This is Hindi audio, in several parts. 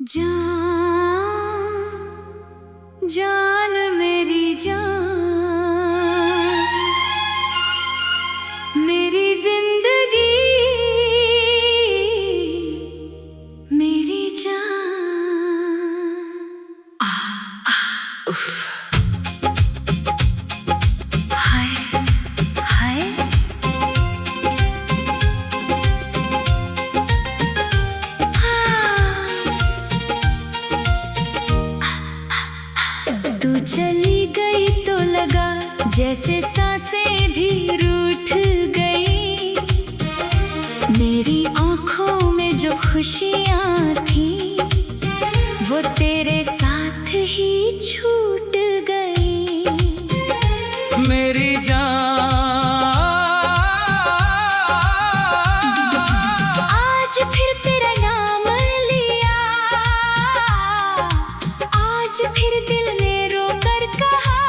जान जान मेरी जान, मेरी जिंदगी मेरी जान। उफ। हाय हाय तू चली गई तो लगा जैसे सांसें भी रूठ गई। मेरी आंखों में जो खुशियां थी वो तेरे साथ ही छूट गई। मेरी जान आज फिर तेरा नाम लिया, आज फिर दिल ने रोकर कहा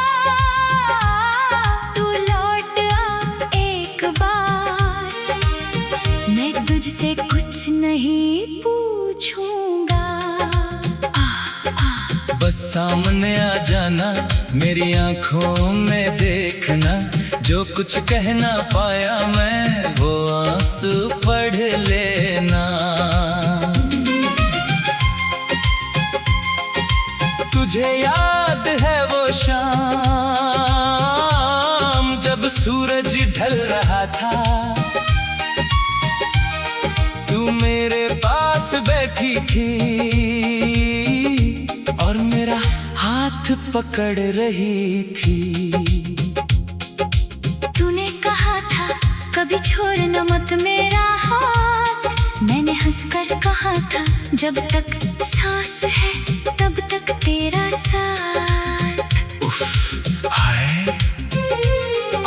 तू लौट आ एक बार। मैं तुझसे कुछ नहीं पूछूंगा। बस सामने आ जाना, मेरी आंखों में देखना। जो कुछ कह ना पाया मैं वो आंसू पढ़ लेना। तुझे याद है वो शाम जब सूरज ढल रहा था, तू मेरे पास बैठी थी और मेरा हाथ पकड़ रही थी। तूने कहा था कभी छोड़ना मत मेरा हाथ। मैंने हंसकर कहा था जब तक सांस है तब तक तेरा साथ। हाय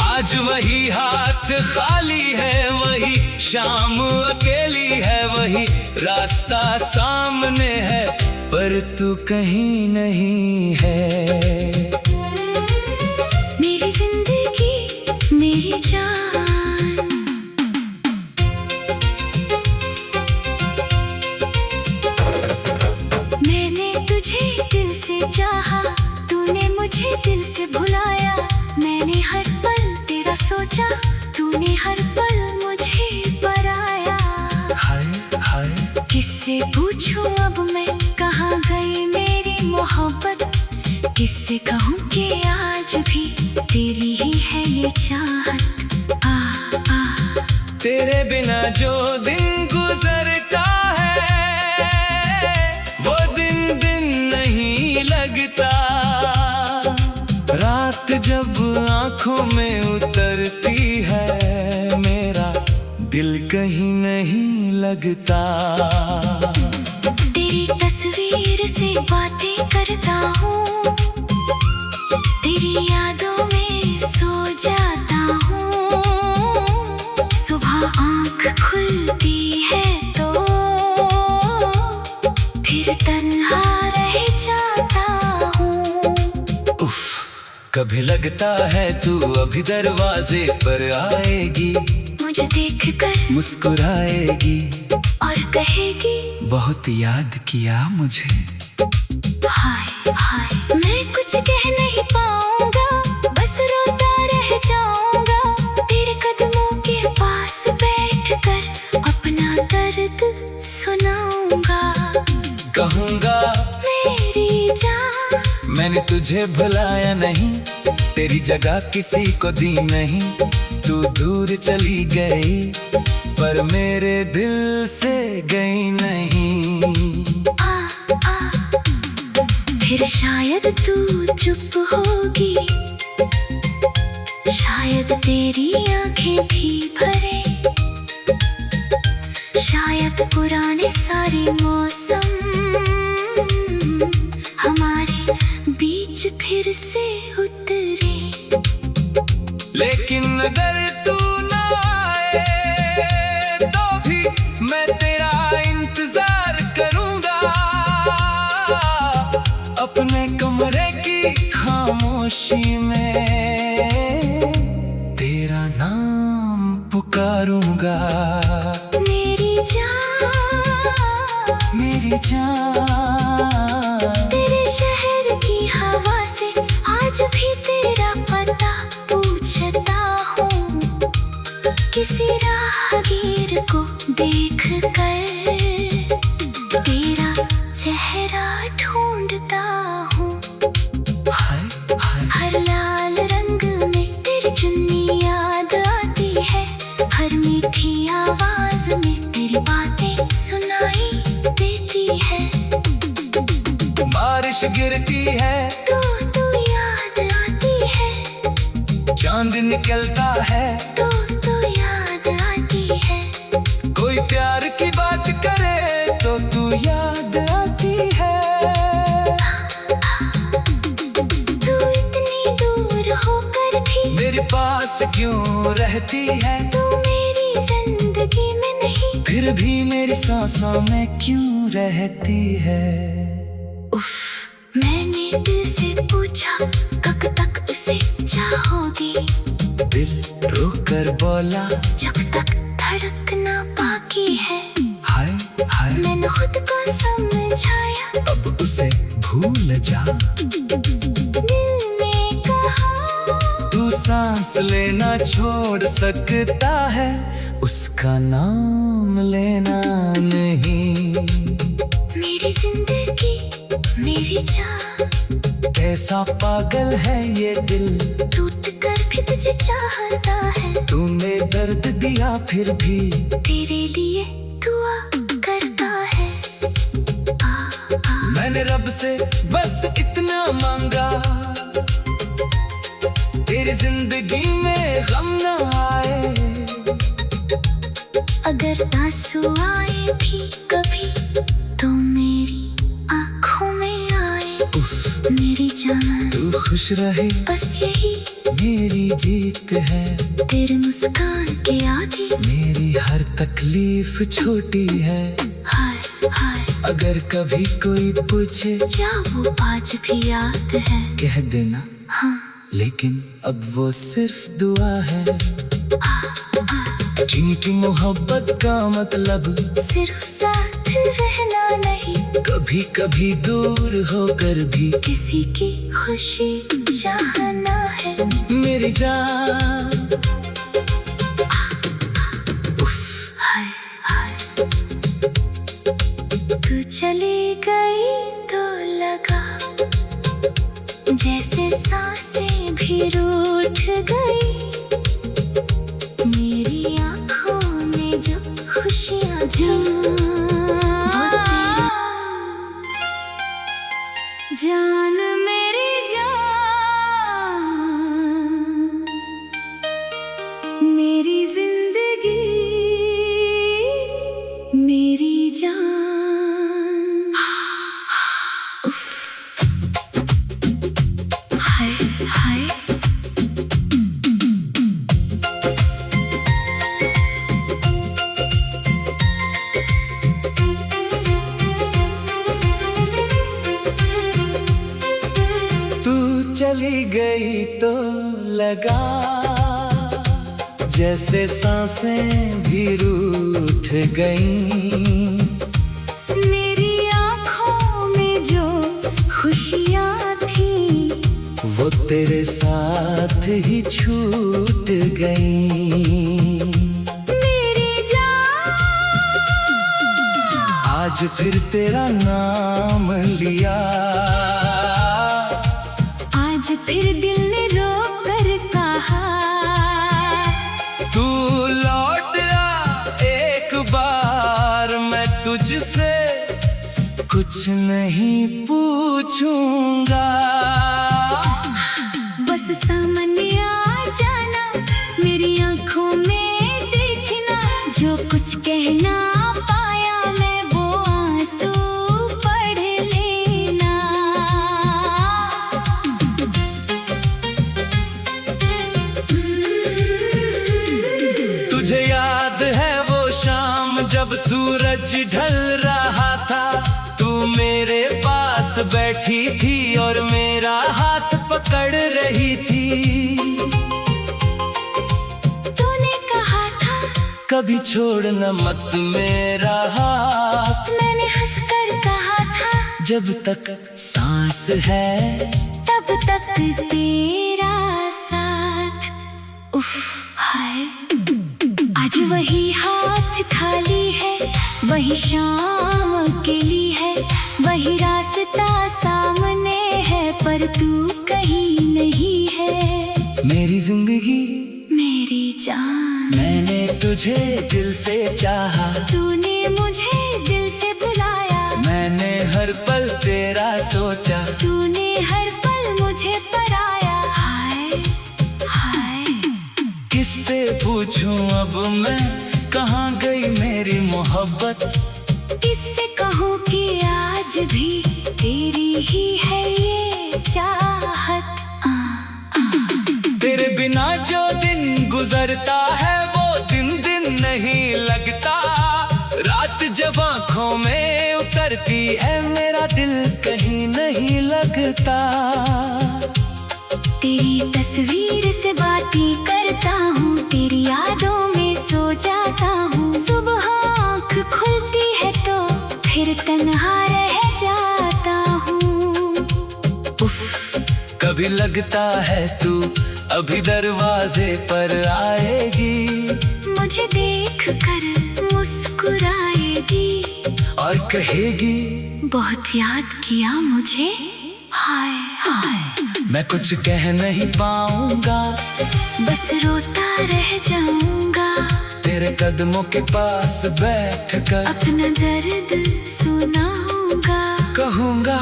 आज वही हाथ खाली है, वही शाम अकेली है, वही रास्ता सामने है पर तू कहीं नहीं है। मेरी जिंदगी मेरी जान, मैंने तुझे दिल से चाहा, तूने मुझे दिल से भुलाया। मैंने हर पल तेरा सोचा, तूने हर पल मुझे पराया। हाय हाय किससे पूछूं अब मैं कहाँ गई मेरी मोहब्बत। किससे कहूँ कि आज भी तेरी ही है ये चाहत। तेरे बिना जो दिन गुजरता है वो दिन दिन नहीं लगता। रात जब आंखों में उतरती है मेरा दिल कहीं नहीं लगता। तेरी तस्वीर से बातें करता हूँ, तेरी यादों में सो जाता हूँ। सुबह आँख खुलती है तो फिर तन्हा रह जाता हूँ। उफ, कभी लगता है तू अभी दरवाजे पर आएगी, मुझे देखकर मुस्कुराएगी और कहेगी बहुत याद किया मुझे। हाय हाय मैं कुछ कह नहीं पाऊंगा, बस रोता रह जाऊंगा। तेरे कदमों के पास बैठकर अपना दर्द सुनाऊंगा। कहूँगा मेरी जान, मैंने तुझे भुलाया नहीं, तेरी जगह किसी को दी नहीं। तू दूर चली गई पर मेरे दिल से गई नहीं। फिर शायद तू चुप होगी, शायद तेरी आंखें भी भरे, शायद पुराने सारे मौसम हमारे बीच फिर से उतरे। लेकिन अगर तू ना आए तो भी मैं तेरा इंतजार करूंगा। अपने कमरे की खामोशी में तेरा नाम पुकारूंगा। मेरी जान मेरी जान। बारिश गिरती है तो याद आती है, चांद निकलता है तो याद आती है, कोई प्यार की बात करे तो तू याद आती है। तू इतनी दूर होकर भी मेरे पास क्यों रहती है, तू मेरी जिंदगी में नहीं, फिर भी मेरी सांसों में क्यों रहती है। उफ, मैंने दिल से पूछा कब तक उसे चाहोगी, दिल रो कर बोला जब तक धड़कना बाकी है। हाय हाय मैंने खुद को समझाया, अब उसे भूल जा। दिल ने कहा तू सांस लेना छोड़ सकता है, उसका नाम लेना नहीं। मेरी जिंदगी मेरी जान, कैसा पागल है ये दिल, टूट कर भी तुझे चाहता है, तूने दर्द दिया फिर भी तेरे लिए दुआ करता है। मैंने रब से बस इतना मांगा, तेरी जिंदगी में गम न आए। अगर आंसू आए भी कभी तो मेरी आंखों में आए। उफ, मेरी जान तू खुश रहे बस यही मेरी जीत है, तेरे मुस्कान के आगे मेरी हर तकलीफ छोटी है। हाय हाय, अगर कभी कोई पूछे क्या वो आज भी याद है, कह देना हाँ लेकिन अब वो सिर्फ दुआ है। जिनकी मोहब्बत का मतलब सिर्फ साथ रहना नहीं, कभी कभी दूर होकर भी किसी की खुशी चाहना है। मेरी जान हाय हाय, तू चली गई तो लगा जैसे सांसें भी रूठ गई, मेरी आंखों में जो खुशियाँ जान मेरी जान, मेरी जिंदगी मेरी जान। उफ, हाय हाय, चली गई तो लगा जैसे सांसें भी रूठ गईं, मेरी आँखों में जो खुशियाँ थी वो तेरे साथ ही छूट गईं। मेरी जान आज फिर तेरा नाम लिया, आज फिर दिल ने रो कर कहा, तू लौट आ एक बार, मैं तुझसे कुछ नहीं पूछूंगा। बस सामने आ जाना, मेरी आंखों में देखना, जो कुछ कहना पाया मैं वो आंसू पढ़ लेना। तुझे याद है वो शाम जब सूरज ढल रहा था, तू मेरे पास बैठी थी और मेरा हाथ पकड़ रही थी। तूने कहा था कभी छोड़ना मत मेरा हाथ, मैंने हंसकर कहा था जब तक सांस है तब तक तेरा साथ। उफ, हाय, आज वही हाथ खाली है, वही शाम अकेली है, वही रास्ता सामने है पर तू कहीं नहीं है। मेरी जिंदगी मेरी जान, मैंने तुझे दिल से चाहा, तूने मुझे दिल से बुलाया, मैंने हर हर पल तेरा सोचा, तूने हर पल मुझे पराया। हाय हाय, किससे पूछूं अब मैं, कहाँ गई मेरी मोहब्बत। किससे कहूँ कि आज भी तेरी ही है ये चाहत। तेरे बिना जो दिन गुजरता है वो दिन दिन नहीं लगता। रात जब आँखों में उतरती है मेरा दिल कहीं नहीं लगता। तेरी तस्वीर से बातें करता हूँ, तेरी यादों में सो जाता हूँ। सुबह आँख खुलती है तो फिर तन्हा रह जाता हूँ। उफ, कभी लगता है तू अभी दरवाजे पर आएगी, मुझे देख कर मुस्कुराएगी और कहेगी बहुत याद किया मुझे। हाय हाय, मैं कुछ कह नहीं पाऊंगा, बस रोता रह जाऊंगा। तेरे कदमों के पास बैठकर अपना दर्द सुनाऊंगा। कहूंगा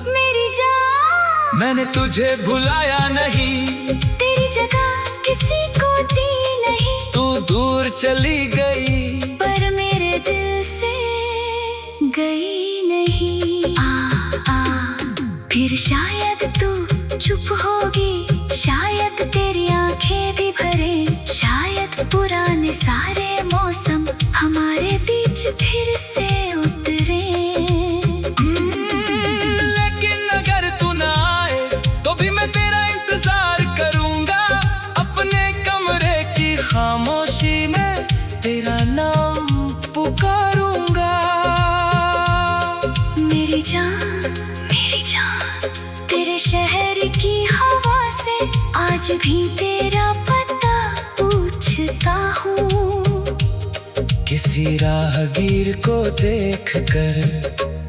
मेरी जान, मैंने तुझे भुलाया नहीं, तेरी जगह किसी को दी नहीं। तू दूर चली गई पर मेरे दिल से गई नहीं। फिर शायद तू चुप होगी, शायद तेरी आंखें भी भरे, शायद पुराने सारे मौसम हमारे बीच फिर से उतरे। लेकिन अगर तू ना आए तो भी मैं तेरा इंतजार करूंगा। अपने कमरे की खामोशी में तेरा नाम पुकारूंगा। मेरी जान, मेरी जान, तेरे शहर की हवा से आज भी तेरा पता पूछता हूँ। किसी राहगीर को देखकर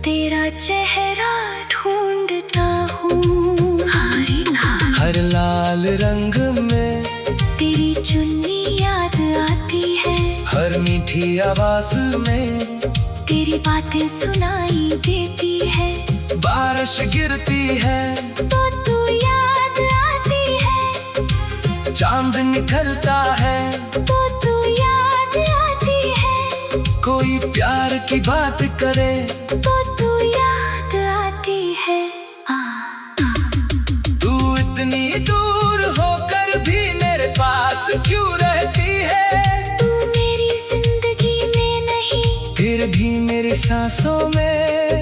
तेरा चेहरा ढूंढता हूँ। हाय हाय, हर लाल रंग में तेरी चुन्नी याद आती है। हर मीठी आवाज में तेरी बातें सुनाई देती है। बारिश गिरती है तो तू याद आती है। चांद निकलता है तो तू याद आती है। कोई प्यार की बात करे तो तू याद आती है। तू इतनी दूर होकर भी मेरे पास क्यों रहती है। तू मेरी जिंदगी में नहीं, फिर भी मेरी सांसों में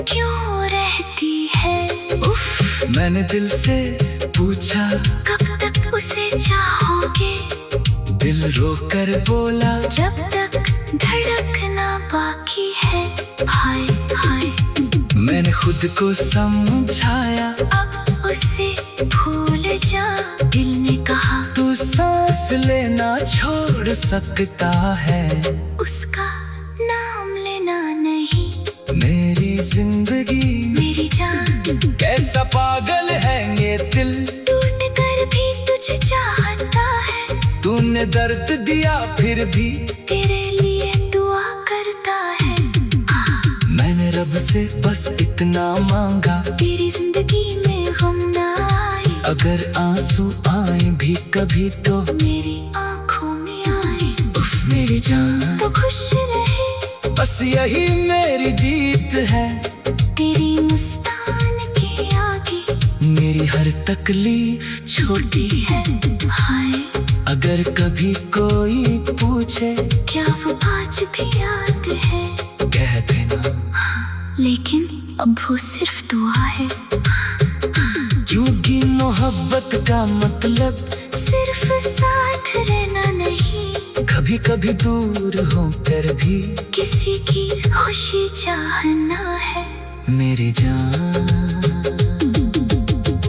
क्यों रहती है। उफ, मैंने दिल से पूछा कब तक उसे चाहोगे, दिल रोकर बोला जब तक धड़कना बाकी है। हाय हाय, मैंने खुद को समझाया अब उसे भूल जा। दिल ने कहा तू सांस लेना छोड़ सकता है, उसका नाम लेना नहीं। मेरी जिंदगी मेरी जान, कैसा पागल है ये दिल, टूट कर भी तुझे चाहता है। तूने दर्द दिया फिर भी तेरे लिए दुआ करता है। मैंने रब से बस इतना मांगा, तेरी जिंदगी में गम ना आए। अगर आंसू आए भी कभी तो मेरी आंखों में आए। उफ, मेरी जान तो खुश रहे, बस यही मेरी जीत है। तेरी मुस्कान के आगे मेरी हर तकलीफ छोटी है। हाय, अगर कभी कोई पूछे क्या वो आज भी याद है। कह देना लेकिन अब वो सिर्फ दुआ है। क्योंकि मोहब्बत का मतलब सिर्फ साथ रहना नहीं, कभी कभी दूर होकर भी किसी की खुशी चाहना है। मेरी जान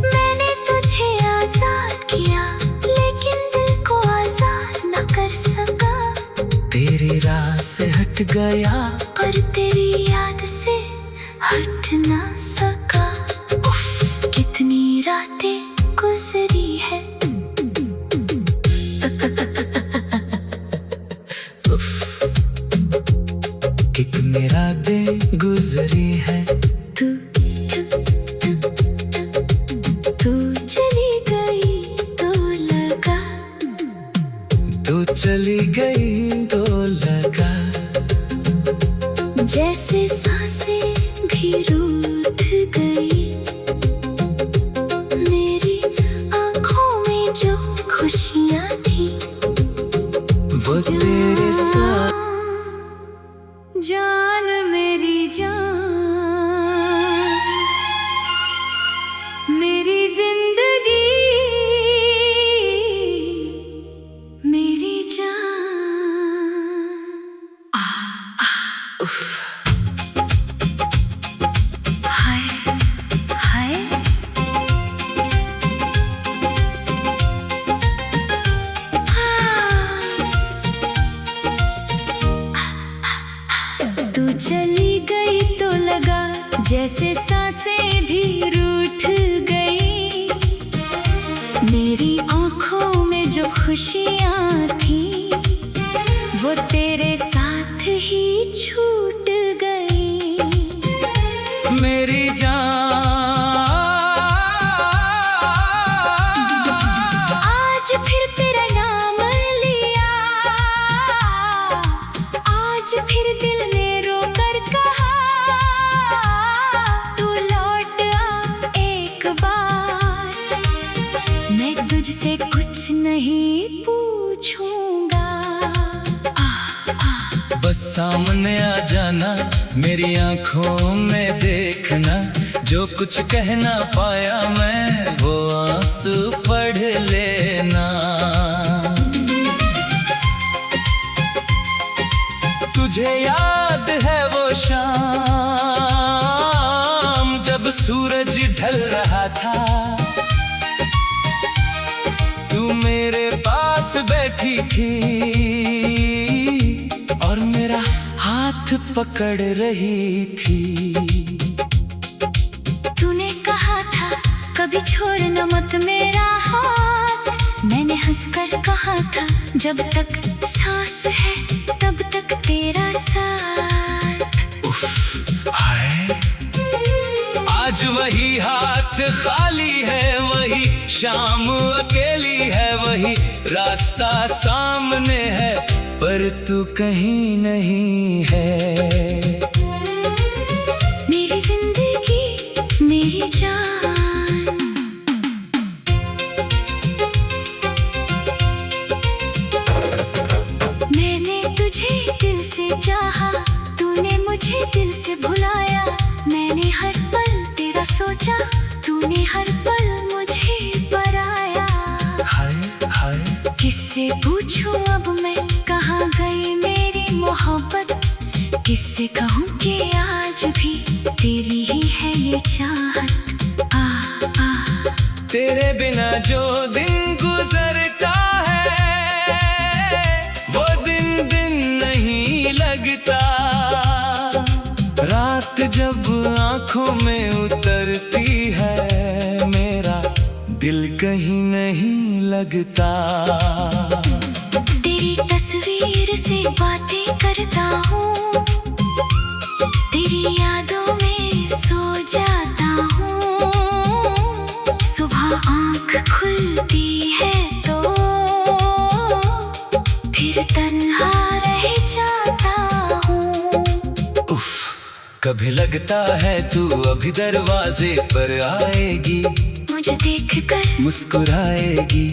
मैंने तुझे आजाद किया, लेकिन दिल को आजाद न कर सका। तेरी राह से हट गया, पर तेरी याद से हट ना सका। उफ, कितनी रातें गुजरी है। उफ, कितनी रातें गुजरी है। तू जैसे सांसें भी रूठ गई। मेरी आंखों में जो खुशियाँ थी वो तेरे साथ ही छूट गई। मेरी जान आज फिर तेरा नाम लिया, आज फिर दिल ने रोकर कहा तू लौट आ एक बार। मैं तुझसे कुछ नहीं पूछूंगा। बस सामने आ जाना, मेरी आंखों में देखना। जो कुछ कह ना पाया मैं वो आंसू पढ़ लेना। तुझे याद है वो शाम जब सूरज ढल रहा था, तू मेरे पास बैठी थी और मेरा हाथ पकड़ रही थी। तूने कहा था कभी छोड़ना मत मेरा हाथ। मैंने हंसकर कहा था जब तक सांस है तब तक तेरा साथ। हाय, आज वही हाथ खाली है, वही शाम अकेली है, वही रास्ता सामने है पर तू कहीं नहीं है। मेरी जिंदगी मेरी जान, मैंने तुझे दिल से चाहा, तूने मुझे दिल से भुलाया। मैंने हर पल तेरा सोचा, तूने हर पल मुझे पराया। हाय हाय, किससे पूछूं अब मैं कहाँ गई मेरी मोहब्बत। किससे कहूँ कि आज भी तेरी ही है ये चाहत। तेरे बिना जो दिन गुजरता है वो दिन दिन नहीं लगता। रात जब आंखों में उतरती है मेरा दिल कहीं नहीं लगता। तेरी तस्वीर से बातें करता हूँ, तेरी यादों में सो जाता हूँ। सुबह आँख खुलती है तो फिर तन्हा रह जाता हूँ। उफ, कभी लगता है तू अभी दरवाजे पर आएगी, मुझे देखकर मुस्कुराएगी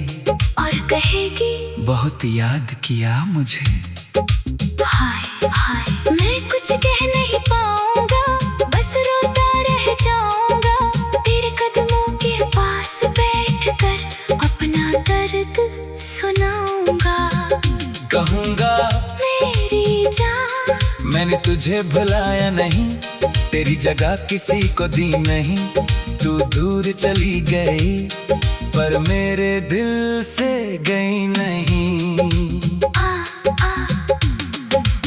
और कहेगी बहुत याद किया मुझे। हाय हाय, मैं कुछ कह नहीं पाऊंगा, बस रोता रह जाऊंगा। तेरे कदमों के पास बैठकर अपना दर्द सुनाऊंगा। कहूँगा मेरी जान, मैंने तुझे भुलाया नहीं, तेरी जगह किसी को दी नहीं। तू दूर चली गई पर मेरे दिल से गई नहीं।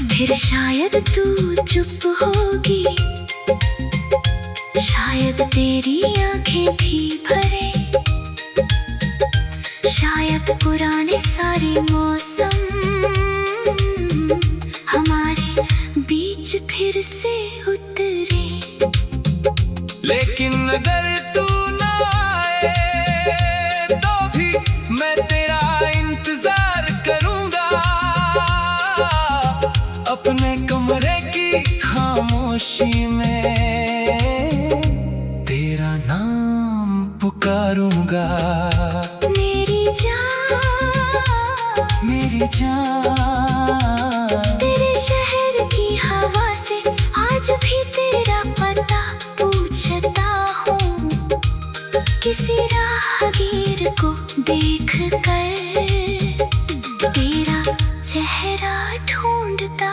फिर शायद तू चुप होगी, शायद तेरी आंखें भी भरे, शायद पुराने सारे मौसम हमारे बीच फिर से उतरे। लेकिन अगर तू ना आए तो भी मैं तेरा इंतजार करूंगा। अपने कमरे की खामोशी में तेरा नाम पुकारूंगा। मेरी जान, मेरी जान, तेरे शहर की हवा से आज भी तेरा पता पूछता हूँ। किसी राहगीर को देख कर तेरा चेहरा ढूंढता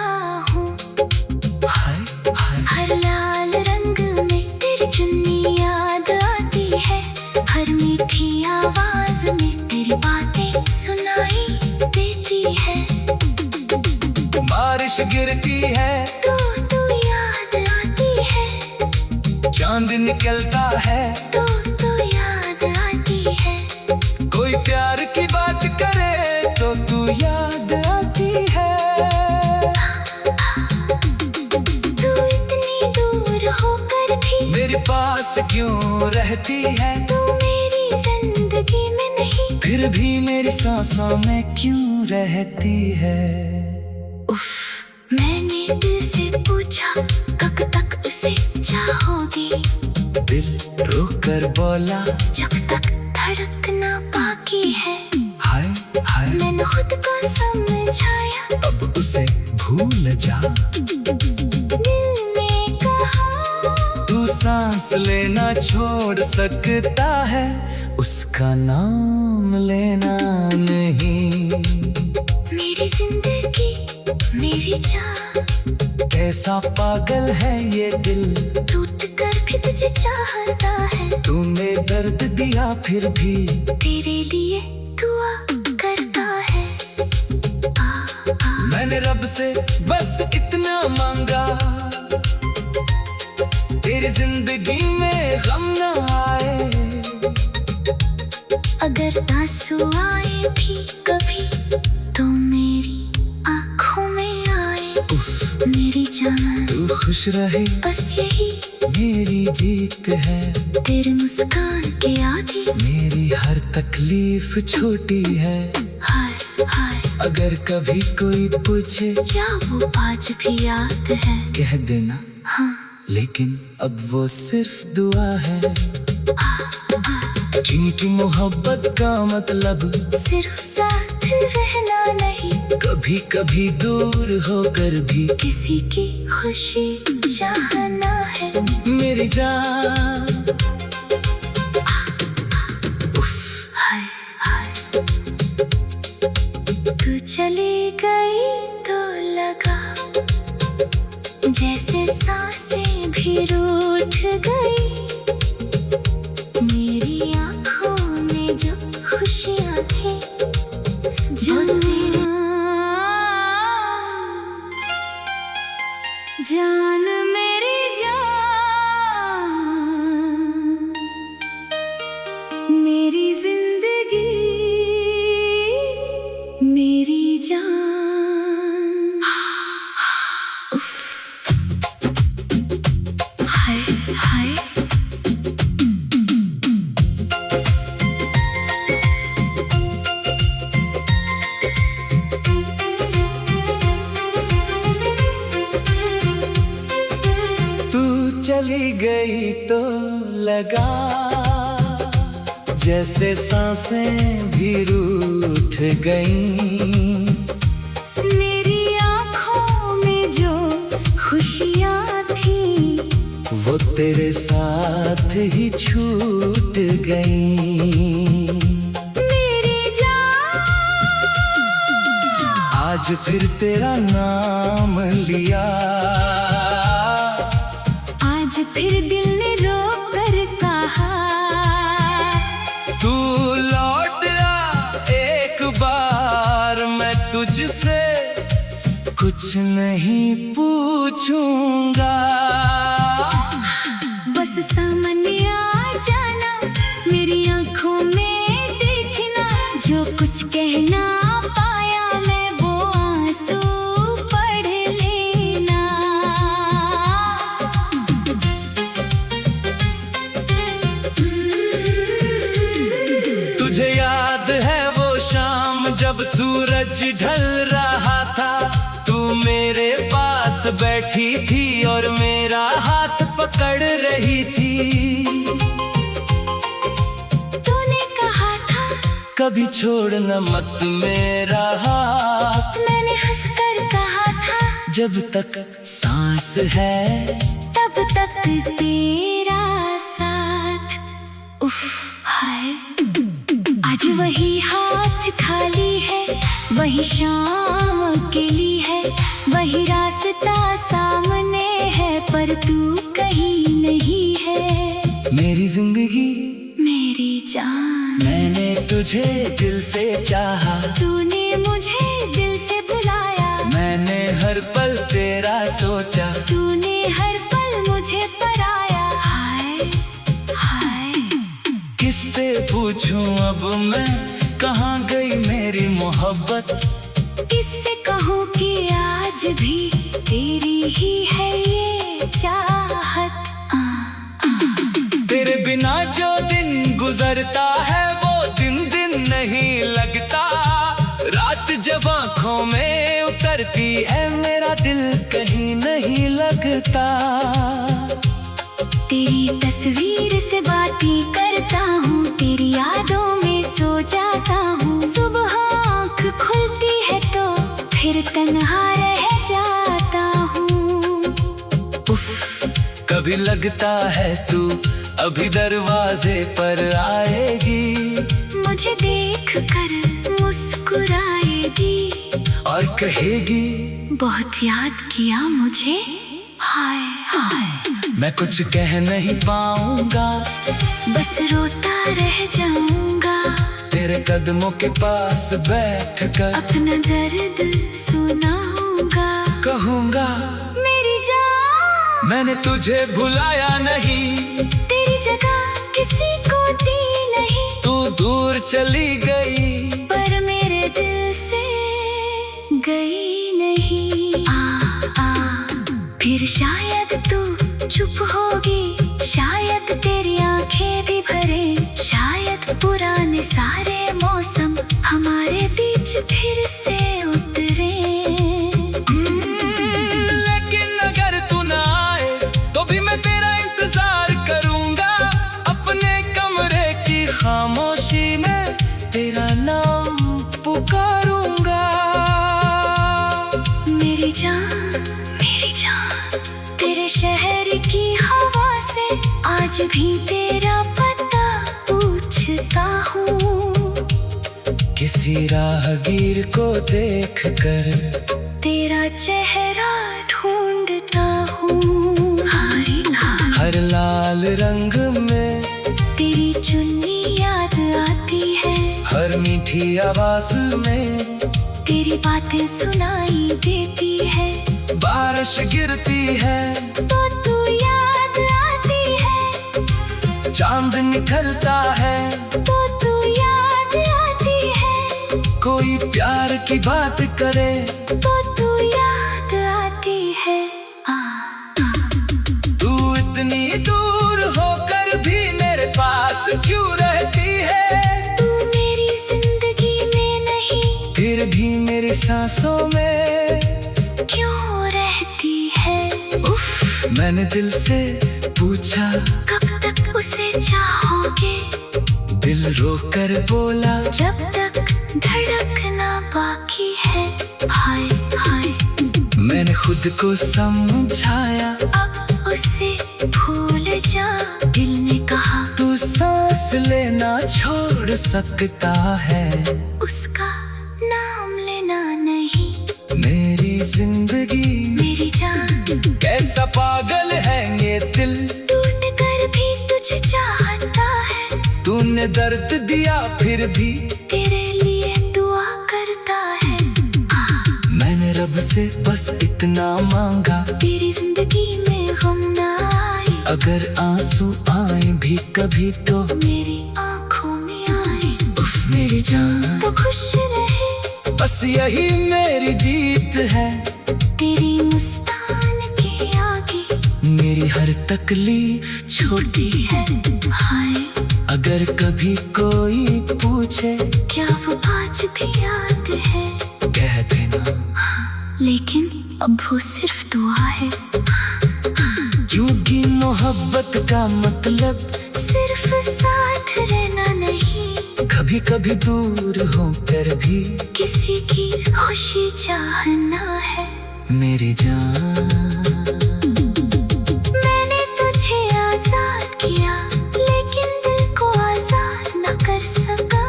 हूँ। हाय हाय, हर लाल रंग में तेरी चुन्नी याद आती है, हर मीठी आवाज में तेरी बातें सुनाई देती है। बारिश गिरती है तो तू याद आती है, चांद निकलता है तो याद आती है। कोई प्यार की बात करे तो तू याद आती है। तू इतनी दूर होकर भी मेरे पास क्यों रहती है? तू मेरी जिंदगी में नहीं, फिर भी मेरी सांसों में क्यों रहती है? उफ, मैंने दिल से पूछा कब तक उसे चाहोगी। दिल रोक कर बोला जब तक धड़कना बाकी है। हाय हाय मैंने खुद को समझाया, अब उसे भूल जा। दिल ने कहा तू सांस लेना छोड़ सकता है, उसका नाम लेना नहीं। मेरी जिंदगी मेरी जान, कैसा पागल है ये दिल, टूट कर भी तुझे चाहता है। तूने दर्द दिया फिर भी तेरे लिए दुआ करता है। मैंने रब से बस इतना मांगा, तेरी जिंदगी में गम न आए। अगर आंसू आए भी कभी तो मेरी आँखों में आए। मेरी जान तू खुश रहे बस यही मेरी जीत है। तेरे मुस्कान के आगे मेरी हर तकलीफ छोटी है। हाय हाय, अगर कभी कोई पूछे क्या वो आज भी याद है? कह देना हाँ, लेकिन अब वो सिर्फ दुआ है। क्योंकि मोहब्बत का मतलब सिर्फ साथ रहना नहीं, कभी कभी दूर होकर भी किसी की खुशी चाहना है। मेरी जान। हाय हाय, तू चली गई तो लगा जैसे सांसें भी रूठ गई। मेरी आँखों में जो खुशियाँ थी, जो तेरी जान मेरी जान, मेरी जिंदगी मेरी जान। उफ, हाय हाय, चली गई तो लगा जैसे सांसें भी रूठ गईं। मेरी आँखों में जो खुशियाँ थी, वो तेरे साथ ही छूट गईं। मेरी जान, आज फिर तेरा नाम लिया, आज फिर दिल ने रो कर कहा, तू लौट आ एक बार, मैं तुझसे कुछ नहीं पूछूंगा। बस सामने आ जाना, मेरी आँखों में देखना, जो कुछ कहना पाया मैं वो आंसू पढ़ लेना। तुझे याद है वो शाम जब सूरज ढल रहा था, तू मेरे पास बैठी थी और मेरा हाथ पकड़ रही थी। तूने कहा था कभी छोड़ना मत मेरा हाथ, मैंने हंसकर कहा था जब तक सांस है तब तक तेरा साथ। उफ, हाय, आज वही हाथ खाली है, वही शाम अकेली है, वही रास्ता सामने है, पर तू कहीं नहीं है। मेरी जिंदगी मेरी जान, मैंने तुझे दिल से चाहा, तूने मुझे दिल से बुलाया, मैंने हर पल तेरा सोचा, तूने हर पल मुझे पराया। हाय पूछूं अब मैं कहाँ गई मेरी मोहब्बत। किससे कहूँ कि आज भी तेरी ही है ये चाहत। तेरे बिना जो दिन गुजरता है वो दिन दिन नहीं लगता। रात जब आँखों में उतरती है मेरा दिल कहीं नहीं लगता। तेरी तस्वीर से बातें करता हूँ, तेरी यादों में सो जाता हूँ। सुबह आँख खुलती है तो फिर तन्हा रह जाता हूँ। कभी लगता है तू अभी दरवाजे पर आएगी, मुझे देख कर मुस्कुराएगी और कहेगी बहुत याद किया मुझे, हाय हाय। मैं कुछ कह नहीं पाऊंगा, बस रोता रह जाऊंगा। तेरे कदमों के पास बैठकर अपना दर्द सुनाऊंगा। कहूंगा मेरी जान, मैंने तुझे भुलाया नहीं, तेरी जगह किसी को दी नहीं। तू दूर चली गई पर मेरे दिल से गई नहीं। फिर शायद तू चुप होगी, शायद तेरी आंखें भी भरे, शायद पुराने सारे मौसम हमारे बीच फिर से उतरे। लेकिन अगर तू ना आए तो भी मैं तेरा इंतजार करूंगा। अपने कमरे की खामोशी में तेरा नाम पुकारूंगा। मेरी जान, मेरी जान, तेरे शहर की हवा से आज भी तेरा पता पूछता हूँ। किसी राहगीर को देखकर तेरा चेहरा ढूंढता हूँ। हाय हाय, हर लाल रंग में तेरी चुन्नी याद आती है, हर मीठी आवाज में तेरी बातें सुनाई देती है। बारिश गिरती है तो तू याद आती है, चांद निकलता है तो तू याद आती है। कोई प्यार की बात करे तो तू याद आती है। तू इतनी दूर होकर भी मेरे पास क्यों रहती है। तू मेरी जिंदगी में नहीं, फिर भी मेरी सांसों में क्यों रहती है। मैंने दिल से पूछा कब तक उसे चाहोगे, दिल रोकर बोला जब तक धड़कना बाकी है। हाय हाय, मैंने खुद को समझाया अब उसे भूल जा। दिल ने कहा तू सांस लेना छोड़ सकता है, उसका नाम लेना नहीं। मेरी जिंदगी मेरी जान, कैसा पागल है ये दिल, टूट कर भी तुझे चाहता है। तूने दर्द दिया फिर भी तेरे लिए दुआ करता है। मैंने रब से बस इतना मांगा, तेरी जिंदगी में गम ना आए। अगर आंसू आए भी कभी तो मेरी आंखों में आए। मेरी जान तो खुश रहे, बस यही मेरी जीत है। तेरी मुस्कान के आगे मेरी हर तकलीफ छोटी है। हाय, अगर कभी कोई पूछे क्या वो आज भी याद है। कह देना, लेकिन अब वो सिर्फ दुआ है। क्योंकि मोहब्बत का मतलब सिर्फ साथ रहना नहीं, कभी कभी दूर होकर भी किसी की खुशी चाहना है। मेरी जान मैंने तुझे आजाद किया, लेकिन दिल को आजाद न कर सका।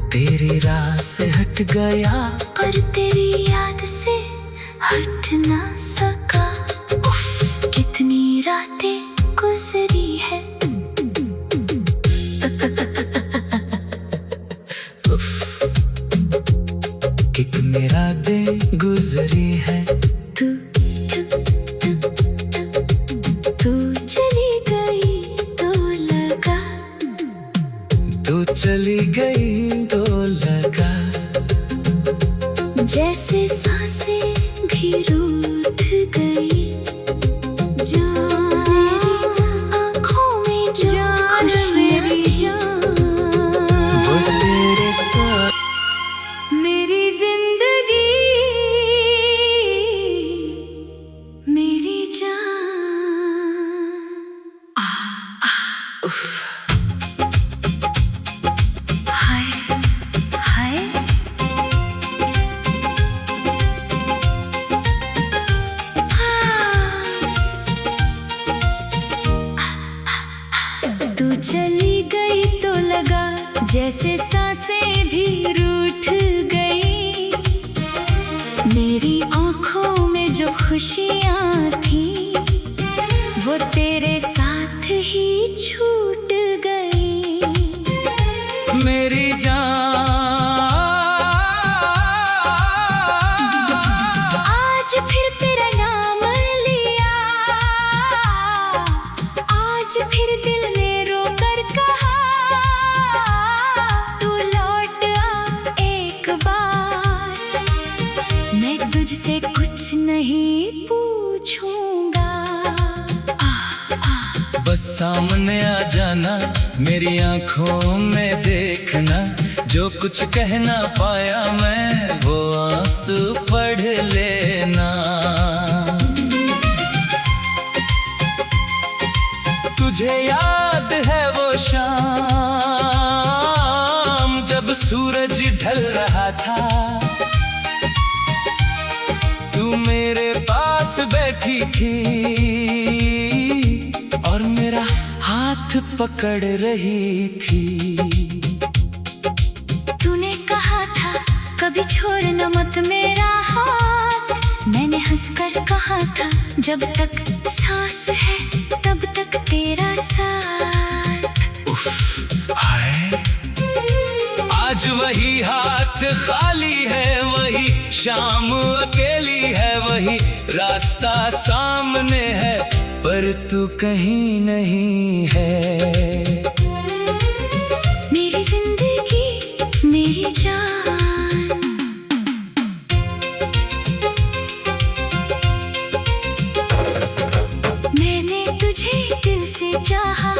तेरी राह से हट गया, पर तेरी याद से हट ना सका। कितनी रातें गुजरी है। कितनी रातें गुजरी है। तू चली गई तो लगा, तू चली गई तो लगा जैसे सांसें भी रूठ गई। जान मेरी आँखों में जो मेरी जान, वो तेरे साथ। मेरी जिंदगी मेरी जान। हाय हाय तू चली गई तो लगा जैसे सांसें भी रूठ गई। मेरी आँखों में जो खुशियाँ थी वो तेरे साथ ही छूट गई। मेरी जान, आज फिर तेरा नाम लिया, आज फिर दिल ने रोकर कहा तू लौट आ एक बार। मैं तुझसे कुछ नहीं पूछूंगा। बस सामने आ जाना, मेरी आंखों में देखना। जो कुछ कह ना पाया मैं वो आंसू पढ़ लेना। तुझे याद है वो शाम जब सूरज ढल रहा था, तू मेरे पास बैठी थी और मेरा हाथ पकड़ रही थी। तूने कहा था कभी छोड़ना मत मेरा हाथ। मैंने हंसकर कहा था जब तक सांस है तब तक तेरा साथ। हाय, आज वही हाथ खाली है, वही शाम अकेली है, वही रास्ता सामने है पर तू कहीं नहीं है। मेरी जिंदगी मेरी जान। मैंने तुझे दिल से चाहा,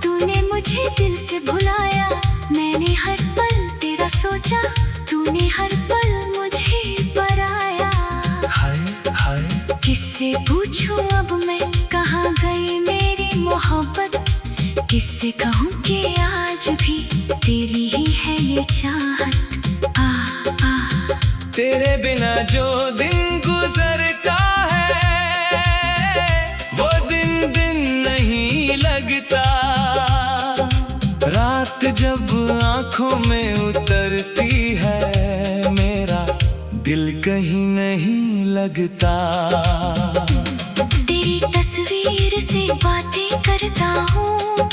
तूने मुझे दिल से भुलाया। मैंने हर पल तेरा सोचा, तूने हर पल मुझे पराया। हाय हाय, किससे पूछूं अब मैं कहाँ गई मेरी मोहब्बत। किससे कहूँ कि आज भी तेरी ही है ये चाहत। तेरे बिना जो दिन गुजरता है वो दिन दिन नहीं लगता। रात जब आंखों में उतरती है मेरा दिल कहीं नहीं लगता। तेरी तस्वीर से बातें करता हूँ,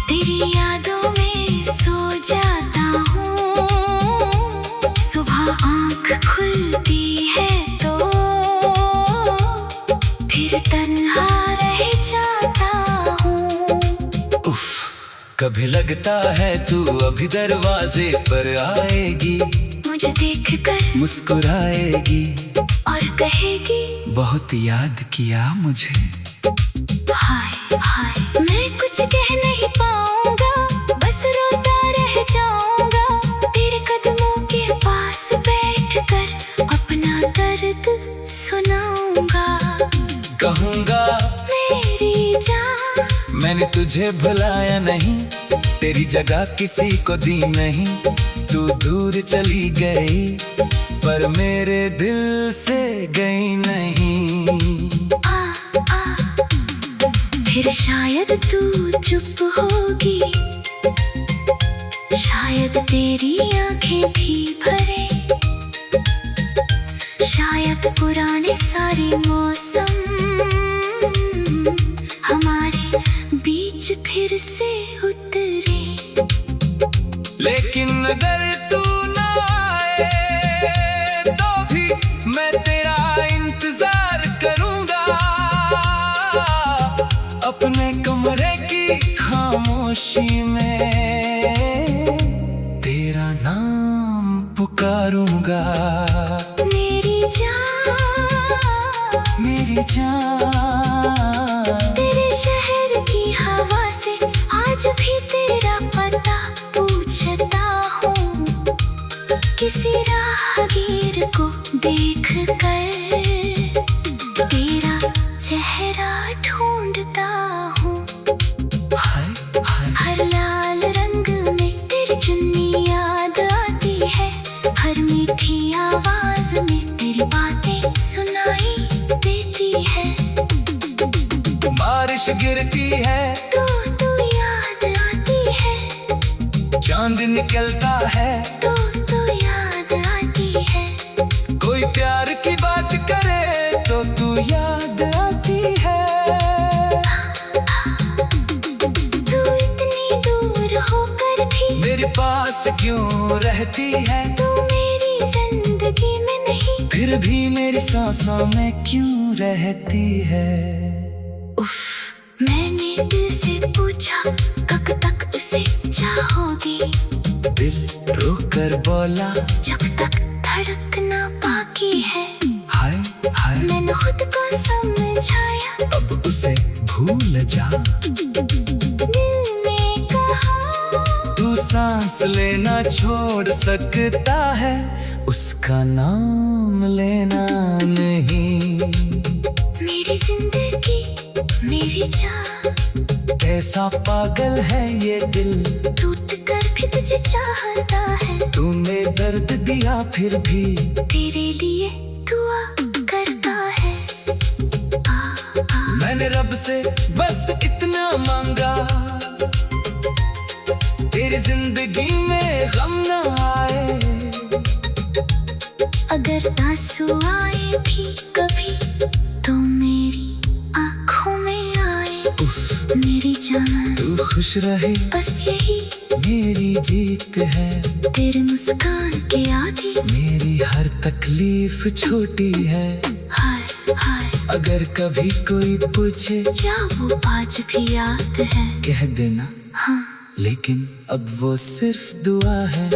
तेरी यादों में सो जाता हूँ। सुबह आँख खुलती है तो फिर तन्हा रह जाता हूँ। उफ, कभी लगता है तू अभी दरवाजे पर आएगी, मुझे देखकर मुस्कुराएगी और कहेगी बहुत याद किया मुझे। हाय हाय, मैं कुछ कह नहीं पाऊंगा, बस रोता रह जाऊंगा। तेरे कदमों के पास बैठकर अपना दर्द सुनाऊंगा। कहूँगा मेरी जान, मैंने तुझे भुलाया नहीं, तेरी जगह किसी को दी नहीं। तू दूर चली गई पर मेरे दिल से गई नहीं। फिर शायद तू चुप होगी, शायद तेरी आंखें भी भरे, शायद पुराने सारे मौसम हमारे बीच फिर से उतरे। लेकिन अगर तू ना आए तो भी मैं तेरा इंतजार करूंगा। अपने कमरे की खामोशी में पुकारूंगा। मेरी जान, मेरी जान, तेरे शहर की हवा से आज भी तेरा पता पूछता हूँ। किसी राहगीर को देख कर तेरा चेहरा ढूंढता हूँ। हाय हाय, हर लाल रंग में तेरी चुन्नी याद आती है। हर मीठी आवाज में तेरी बातें सुनाई देती है। बारिश गिरती है तो तू याद आती है, चांद निकलता है तो तू याद आती है। कोई प्यार की बात करे तो तू याद आती है। तू इतनी दूर होकर भी मेरे पास क्यों रहती है, तू मेरी जिंदगी में नहीं। फिर भी मेरी सांसों में क्यों रहती है। उफ, मैंने दिल से पूछा कब तक उसे चाहोगी। दिल रोकर बोला जब तक धड़कना बाकी है। हाय हाय, मैंने खुद को समझाया, अब उसे भूल जा। दिल ने कहा तू सांस लेना छोड़ सकता है, उसका नाम लेना नहीं। मेरी जिंदगी, मेरी जान, कैसा पागल है ये दिल, टूट कर भी तुझे चाहता है। तूने दर्द दिया फिर भी तेरे लिए दुआ करता है। मैंने रब से बस इतना मांगा, तेरी जिंदगी में गम न आए। अगर आंसू आए भी कभी तो मेरी आंखों में आए। उफ, मेरी जान, तू खुश रहे बस यही मेरी जीत है। तेरे मुस्कान के आगे मेरी हर तकलीफ छोटी है। हाय हाय, अगर कभी कोई पूछे क्या वो आज भी याद है। कह देना हाँ, लेकिन अब वो सिर्फ दुआ है।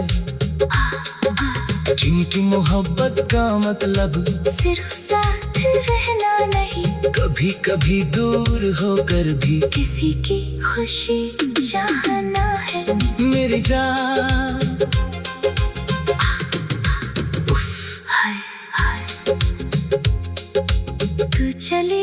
क्योंकि मोहब्बत का मतलब सिर्फ साथ रहना नहीं, कभी कभी दूर होकर भी किसी की खुशी चाहना है। मेरी जान। हाय हाय, तू चले